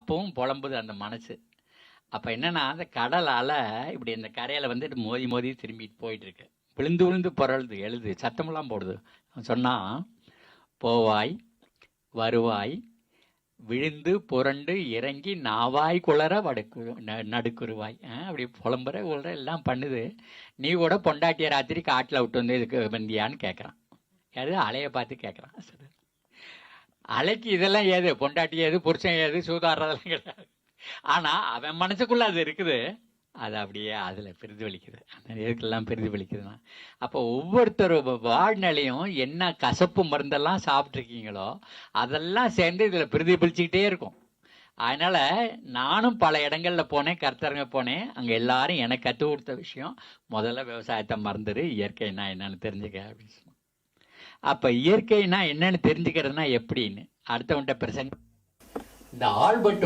அப்பவும் புலம்புது அந்த மனசு. அப்போ என்னன்னா அந்த கடல் அலை இப்படி இந்த கரையில் வந்துட்டு மோதி மோதி திரும்பிட்டு போயிட்டு இருக்கு. விழுந்து விழுந்து புரளுது, எழுது, சத்தமெல்லாம் போடுது. சொன்னால், போவாய் வருவாய் விழுந்து புரண்டு இறங்கி நாவாய் குளற நடுக்குருவாய். அப்படி புலம்புற உள்ள எல்லாம் பண்ணுது. நீ கூட பொண்டாட்டிய ராத்திரி காட்டில் விட்டு வந்து இதுக்கு வந்தியான்னு கேட்குறான். அது அலையை பார்த்து கேட்குறான். அலைக்கு இதெல்லாம் ஏது, பொண்டாட்டி ஏது, புருஷன் ஏது, சூதாடுறதெல்லாம் கிடையாது. ஆனால் அவன் மனசுக்குள்ளே அது இருக்குது. அது அப்படியே அதில் பிரதிபலிக்குது. அந்த இதுக்கெல்லாம் பிரதிபலிக்குதுன்னா அப்போ ஒவ்வொருத்தர் வாழ்நிலையும் என்ன கசப்பு மருந்தெல்லாம் சாப்பிட்ருக்கீங்களோ அதெல்லாம் சேர்ந்து இதில் பிரதிபலிச்சுக்கிட்டே இருக்கும். அதனால் நானும் பல இடங்களில் போனேன், கருத்தரங்க போனேன். அங்கே எல்லாரும் எனக்கு கற்றுக் கொடுத்த விஷயம், முதல்ல விவசாயத்தை மறந்துடு, இயற்கைனா என்னன்னு தெரிஞ்சுக்க அப்படின்னு சொன்னோம். அப்போ இயற்கைனா என்னன்னு தெரிஞ்சுக்கிறதுனா எப்படின்னு அடுத்தவன்கிட்ட பிரசங்க. இந்த ஆல்பர்ட்